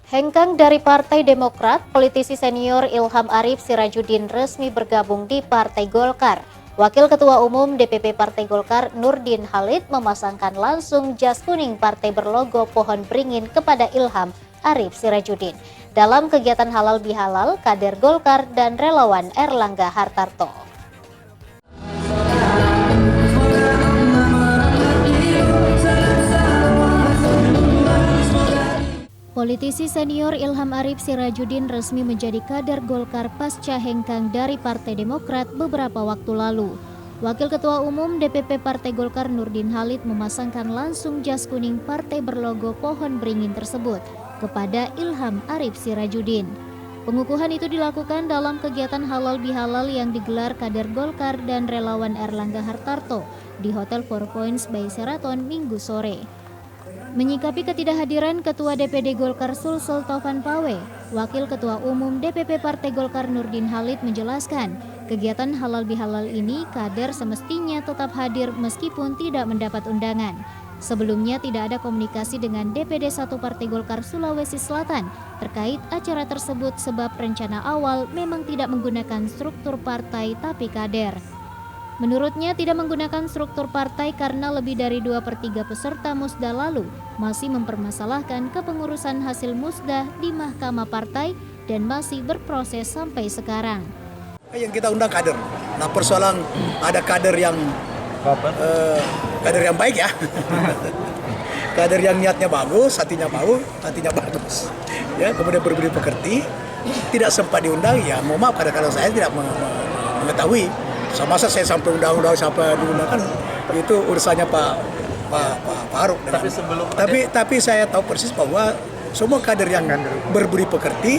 Hengkang dari Partai Demokrat, politisi senior Ilham Arif Sirajuddin resmi bergabung di Partai Golkar. Wakil Ketua Umum DPP Partai Golkar Nurdin Halid memasangkan langsung jas kuning partai berlogo pohon beringin kepada Ilham Arif Sirajuddin dalam kegiatan halal bihalal kader Golkar dan relawan Erlangga Hartarto. Politisi senior Ilham Arif Sirajuddin resmi menjadi kader Golkar pasca hengkang dari Partai Demokrat beberapa waktu lalu. Wakil Ketua Umum DPP Partai Golkar Nurdin Halid memasangkan langsung jas kuning partai berlogo pohon beringin tersebut kepada Ilham Arif Sirajuddin. Pengukuhan itu dilakukan dalam kegiatan halal bihalal yang digelar kader Golkar dan relawan Erlangga Hartarto di Hotel Four Points by Sheraton Minggu sore. Menyikapi ketidakhadiran Ketua DPD Golkar Sulsel Taufan Pawe, Wakil Ketua Umum DPP Partai Golkar Nurdin Halid menjelaskan, kegiatan halal bihalal ini kader semestinya tetap hadir meskipun tidak mendapat undangan. Sebelumnya tidak ada komunikasi dengan DPD 1 Partai Golkar Sulawesi Selatan terkait acara tersebut sebab rencana awal memang tidak menggunakan struktur partai tapi kader. Menurutnya tidak menggunakan struktur partai karena lebih dari 2/3 peserta musda lalu masih mempermasalahkan kepengurusan hasil musda di Mahkamah Partai dan masih berproses sampai sekarang. Yang kita undang kader. Nah, persoalan ada kader yang baik ya. Kader yang niatnya bagus, hatinya bagus. Ya, kemudian berbudi pekerti, tidak sempat diundang ya. Mohon maaf kalau saya tidak mengetahui. Masa saya sampai undang-undang sampai diundangkan itu urusannya Pak Faruk. Tapi saya tahu persis bahwa semua kader yang berbudi pekerti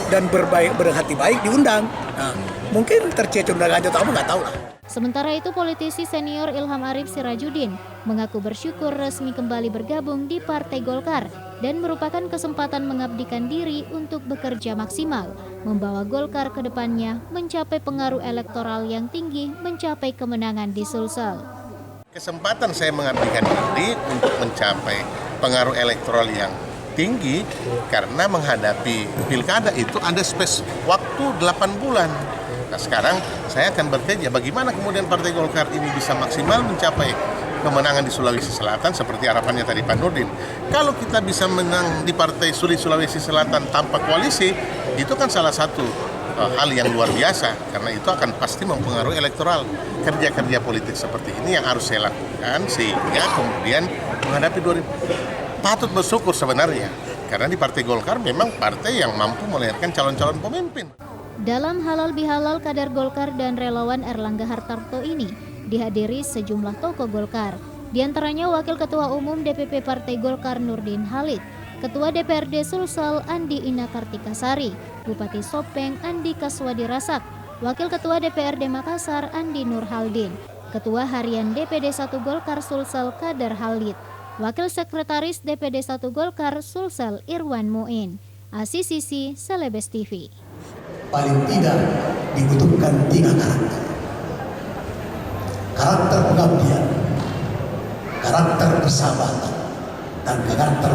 dan berhati baik diundang. Nah, mungkin tercecer undangan aja tahu nggak tahu lah. Sementara itu politisi senior Ilham Arif Sirajuddin mengaku bersyukur resmi kembali bergabung di Partai Golkar dan merupakan kesempatan mengabdikan diri untuk bekerja maksimal, membawa Golkar ke depannya mencapai pengaruh elektoral yang tinggi, mencapai kemenangan di Sulsel. Kesempatan saya mengabdikan diri untuk mencapai pengaruh elektoral yang tinggi karena menghadapi pilkada itu ada space waktu 8 bulan. Nah, sekarang saya akan bekerja bagaimana kemudian Partai Golkar ini bisa maksimal mencapai kemenangan di Sulawesi Selatan seperti harapannya tadi Pak Nurdin. Kalau kita bisa menang di Partai Sulawesi Selatan tanpa koalisi, itu kan salah satu hal yang luar biasa karena itu akan pasti mempengaruhi elektoral. Kerja-kerja politik seperti ini yang harus saya lakukan sehingga kemudian menghadapi 2000 patut bersyukur sebenarnya karena di Partai Golkar memang partai yang mampu melahirkan calon-calon pemimpin. Dalam halal bihalal kader Golkar dan relawan Erlangga Hartarto ini dihadiri sejumlah tokoh Golkar, di antaranya Wakil Ketua Umum DPP Partai Golkar Nurdin Halid, Ketua DPRD Sulsel Andi Ina Kartikasari, Bupati Sopeng Andi Kaswadi Rasak, Wakil Ketua DPRD Makassar Andi Nurhaldin, Ketua Harian DPD 1 Golkar Sulsel Kader Halid, Wakil Sekretaris DPD 1 Golkar Sulsel Irwan Muin. Asi Sisi, Celebes TV. Paling tidak dibutuhkan 3 karakter. Karakter pengabdian, karakter persahabatan, dan karakter